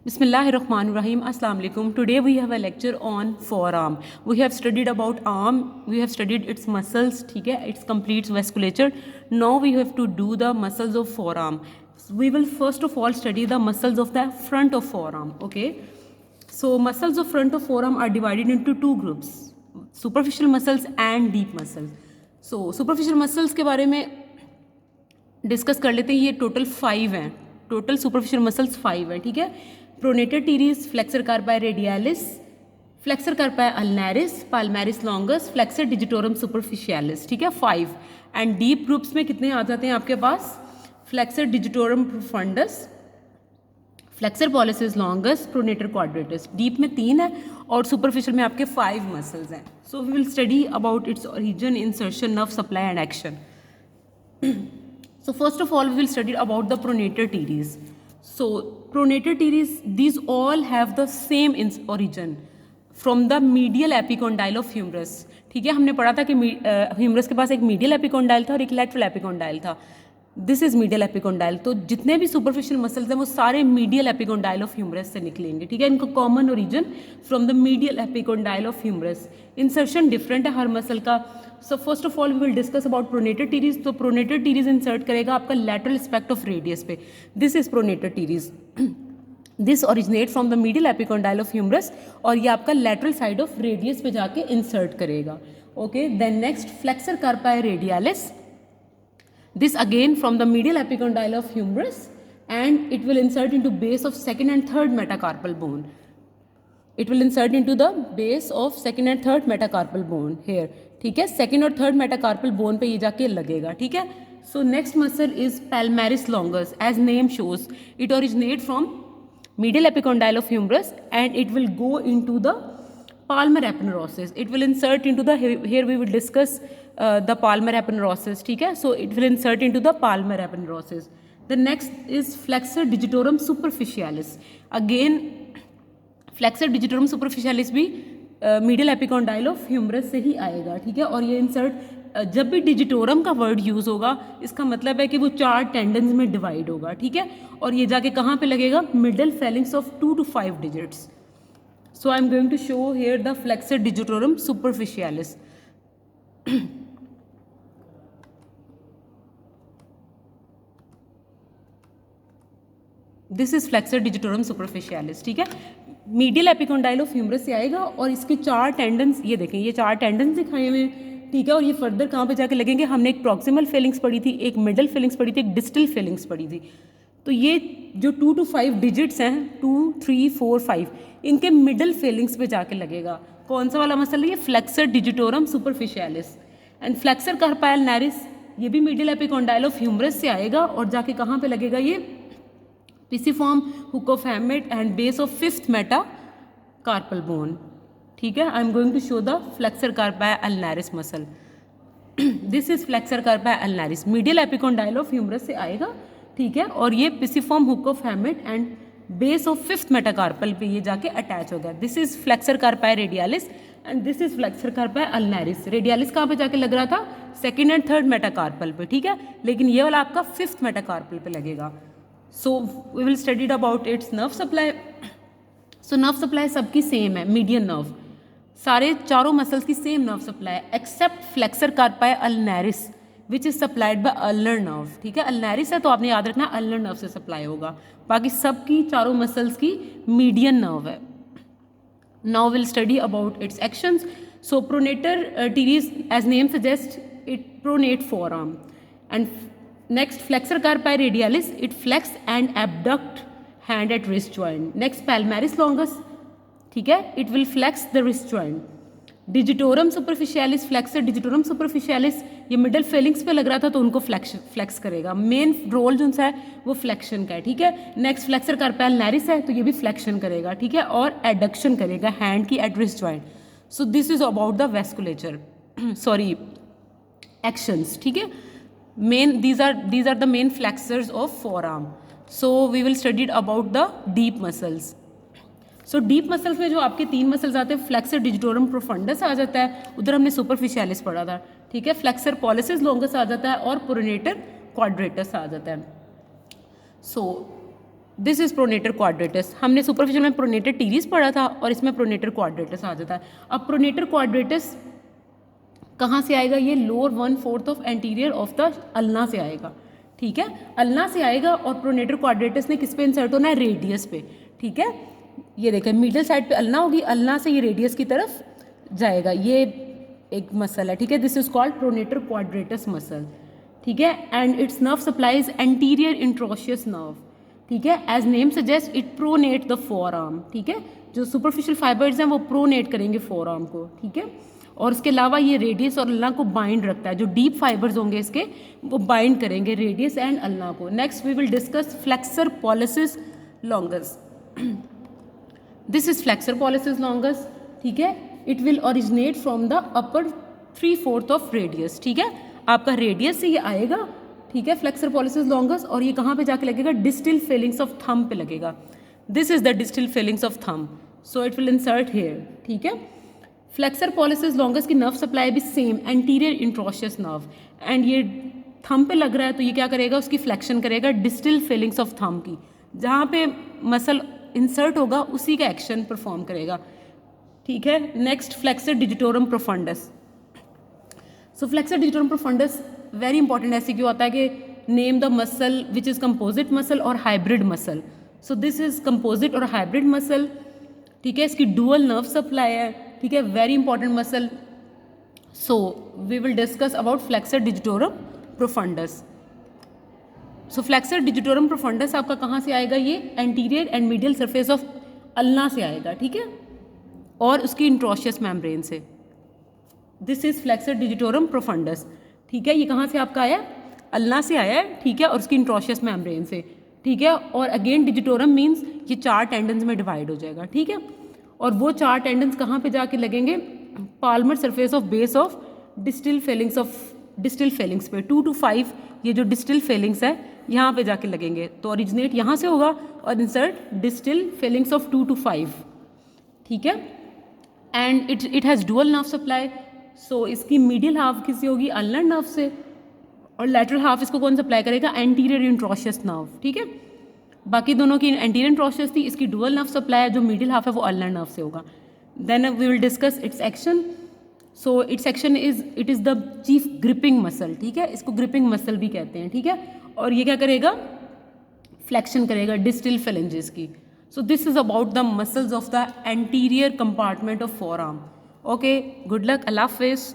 Bismillahirrahmanirrahim. Assalamu alaikum. Today we have a lecture on forearm. We have studied about arm. We have studied its muscles. ठीक है, its complete vasculature. Now we have to do the muscles of forearm. We will first of all study the muscles of the front of forearm. Okay. So muscles of front of forearm are divided into two groups: superficial muscles and deep muscles. So superficial muscles के बारे में discuss कर लेते हैं. ये total 5 हैं. Total superficial muscles 5 हैं. ठीक है. Pronator teres, flexor carpi radialis, flexor carpi ulnaris, palmaris longus, flexor digitorum superficialis. ठीक है, 5. एंड डीप ग्रुप्स में कितने आ जाते हैं आपके पास? Flexor digitorum profundus, flexor pollicis longus, pronator quadratus. Deep में 3 है और सुपरफिशियल में आपके 5 मसल्स हैं. So we will study about its origin, insertion, nerve supply and action. So first of all, we will study about the pronator teres. So pronator teres, these all have the same origin from the medial epicondyle of humerus. ठीक है, हमने पढ़ा था कि humerus के पास एक medial epicondyle था और एक लैटरल एपिकोंडाइल था. This is medial epicondyle. तो जितने भी सुपरफिशियल मसल्स हैं वो सारे मीडियल एपिकोंडाइल ऑफ ह्यूमरस से निकलेंगे. ठीक है, इनका common origin from the medial epicondyle of humerus. Insertion different है हर मसल का. So first of all we will discuss about pronator teres. तो प्रोनेटर टीरीज इंसर्ट करेगा आपका लैटरल एस्पेक्ट ऑफ रेडियस पे. This is pronator teres. This originate from the medial epicondyle of humerus और ये आपका लैटरल साइड ऑफ रेडियस पे जाके insert करेगा. Okay, then next flexor carpi radialis. This again from the medial epicondyle of humerus and it will insert into base of second and third metacarpal bone. It will insert into the base of second and third metacarpal bone here. ठीक है, second और third metacarpal bone पे ये जाके लगेगा. ठीक है. So next muscle is palmaris longus. As name shows, it originates from medial epicondyle of humerus and it will go into the palmar aponeurosis. It will insert into the, here we will discuss the palmar aponeurosis. ठीक है. So it will insert into the palmar aponeurosis. The next is flexor digitorum superficialis. Again flexor digitorum superficialis भी medial epicondyle of humerus से ही आएगा. ठीक है. और ये insert जब भी डिजिटोरम का वर्ड यूज़ होगा इसका मतलब है कि वो 4 टेंडन्स में डिवाइड होगा. ठीक है. और ये जाके कहाँ पे लगेगा? Middle Fehling's of 2 to 5 digits. So I am going to show here the flexor digitorum superficialis. This is flexor digitorum superficialis. ठीक है. मीडियल एपिकोंडाइल ऑफ ह्यूमरस से आएगा और इसके 4 टेंडन्स, ये देखें, ये 4 टेंडन्स दिखाए हुए हैं. ठीक है. और ये फर्दर कहाँ पे जाके लगेंगे? हमने एक प्रॉक्सिमल फेलिंग्स पढ़ी थी, एक मिडल फेलिंग्स पढ़ी थी, एक डिस्टल फेलिंग्स पढ़ी थी. तो ये जो 2 to 5 डिजिट्स हैं, 2, 3, 4, 5, इनके मिडल फेलिंग्स पे जाके लगेगा. कौन सा वाला मसल है ये? Flexor digitorum सुपरफिशियालिस. And flexor carpi अल्नारिस, ये भी मीडियल एपिकोंडाइल ऑफ ह्यूमरस से आएगा और जाके कहाँ पे लगेगा? ये pisiform hook of hamate and base of 5th metacarpal bone. ठीक है. I am going to show the flexor carpi ulnaris muscle. This is flexor carpi ulnaris. Medial epicondyle of humerus से आएगा. ठीक है. और ये pisiform hook of hamate and base of 5th metacarpal पे ये जाके अटैच हो गया. This is flexor carpi radialis and this is flexor carpi ulnaris. Radialis कहाँ पे जाके लग रहा था? सेकंड एंड थर्ड मेटाकार्पल पे. ठीक है. लेकिन ये वाला आपका 5th मेटाकार्पल पे लगेगा. So we will study about its nerve supply. So nerve supply सबकी सेम है, मीडियन नर्व. सारे चारों मसल्स की सेम नर्व सप्लाई है except flexor carpi ulnaris which is supplied by ulnar nerve. ठीक है. अल्नारिस है तो आपने याद रखना अल्नर नर्व से सप्लाई होगा. बाकी सबकी चारों मसल्स की मीडियन नर्व है. Now will study about its actions. So pronator teres as name suggest it pronate forearm. And next flexor carpi radialis, it flex and abduct hand at wrist joint. Next palmaris longus. ठीक है. It will flex the wrist joint. Digitorum superficialis, flexor digitorum superficialis, ये middle Fehling's पे लग रहा था तो उनको flex करेगा. मेन रोल जो सा है वो फ्लेक्शन का है. ठीक है. नेक्स्ट फ्लेक्सर कार्पाई अल्नारिस है तो ये भी फ्लेक्शन करेगा. ठीक है. और एडक्शन करेगा हैंड की at wrist joint. So this is about the vasculature, sorry, actions. ठीक है. Main these are the main flexors of forearm. So we will study about the deep muscles. So deep muscles में जो आपके 3 muscles आते हैं, flexor digitorum profundis आ जाता है, उधर हमने सुपरफिशियालिस पढ़ा था. ठीक है. फ्लेक्सर पॉलिसिस लॉन्गस आ जाता है और प्रोनेटर क्वाड्रेटस आ जाता है. सो दिस इज प्रोनेटर क्वाड्रेटस। हमने सुपरफिशियल में प्रोनेटर टीरिस पढ़ा था और इसमें प्रोनेटर क्वाड्रेटस आ जाता है। अब प्रोनेटर क्वाड्रेटस कहाँ से आएगा? ये lower 1/4 of anterior of the ulna से आएगा, ठीक है, अल्ना से आएगा। और प्रोनेटर क्वाड्रेटस ने किस पे इंसर्ट होना है? रेडियस पे, ठीक है। ये देखें मिडिल साइड पे अल्ना होगी, अल्ना से ये रेडियस की तरफ जाएगा, ये एक मसल है, ठीक है। This is called pronator quadratus muscle, ठीक है। And its nerve supplies anterior interosseous nerve, ठीक है। As name suggest it pronate the forearm, ठीक है। जो सुपरफिशियल फाइबर्स हैं वो प्रोनेट करेंगे फोर आर्म को, ठीक है। और उसके अलावा ये रेडियस और अल्ना को बाइंड रखता है, जो डीप फाइबर्स होंगे इसके वो बाइंड करेंगे रेडियस एंड अल्ना को। Next we will discuss flexor pollicis longus. This is flexor pollicis longus, ठीक है। It will originate from the upper 3/4 of radius, ठीक है। आपका रेडियस से ये आएगा, ठीक है, फ्लेक्सर पॉलिसिस लॉन्गस, और ये कहाँ पे जाके लगेगा? डिस्टल फेलिंग्स ऑफ थंब पे लगेगा। This is the distal phalanges of thumb, so it will insert here, ठीक है। फ्लेक्सर पॉलिसिस लॉन्गस की नर्व सप्लाई भी same anterior interosseous nerve, and ये थंब पे लग रहा है तो ये क्या करेगा? उसकी फ्लेक्शन करेगा डिस्टल फेलिंग्स ऑफ थंब की, जहाँ पे मसल इंसर्ट होगा उसी का एक्शन परफॉर्म करेगा, ठीक है। Next flexor digitorum profundus. So flexor digitorum profundus very important ऐसे क्यों आता है कि name the muscle which is composite muscle और hybrid muscle. So this is composite और हाइब्रिड मसल, ठीक है। इसकी डुअल नर्व सप्लाई है, ठीक है, very important muscle. So we will discuss about flexor digitorum profundus. So flexor digitorum profundus आपका कहाँ से आएगा? ये anterior and medial surface of ulna से आएगा, ठीक है, और उसकी इंट्रोशियस मेम्ब्रेन से। This is flexor digitorum profundis, ठीक है। ये कहाँ से आपका आया? अल्ना से आया है, ठीक है, और उसकी इंट्रोशियस मेम्ब्रेन से, ठीक है। और अगेन डिजिटोरम मीन्स ये 4 टेंडन्स में डिवाइड हो जाएगा, ठीक है। और वो 4 टेंडन्स कहाँ पे जाके लगेंगे? Palmer surface of base of distal Fehling's पे 2 to 5 ये जो डिस्टल फेलिंग्स है यहाँ पे जाके लगेंगे। तो ओरिजिनेट यहाँ से होगा और insert distal phalanges of 2 to 5, ठीक है। And it has dual nerve supply. So इसकी मीडियल हाफ किसी होगी? अल्नर नर्व से, और लेटरल हाफ इसको कौन सप्लाई करेगा? एंटीरियर इंट्रोशियस नर्व, ठीक है। बाकी दोनों की एंटीरियर इंट्रोशियस थी, इसकी डुअल नर्व सप्लाई है, जो मिडिल हाफ है वो अल्नर नर्व से होगा। Then we will discuss its action. So its action it is the chief gripping muscle, ठीक है, इसको ग्रिपिंग मसल भी कहते हैं, ठीक है। और ये क्या करेगा? फ्लेक्शन करेगा डिस्टल फेलेंजेस की। So this is about the muscles of the anterior compartment of forearm. Okay, good luck, अल्लाह हाफिज़।